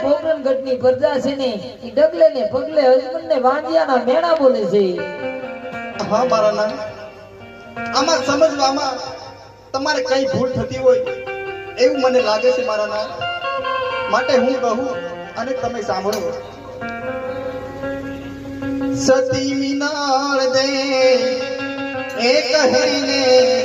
પોકરણગઢ ની પ્રજા છે ને એ ડગલે ને પગલે હસબન્ડ ને વાંજિયાના મેળા બોલે છે. હા મારા ના આમાં સમજવામાં તમારે કઈ ભૂલ થતી હોય એવું મને લાગે છે મારા ના. માટે હું કહું અને તમે સાંભળો. સતી મિનાળ દે એ કહીને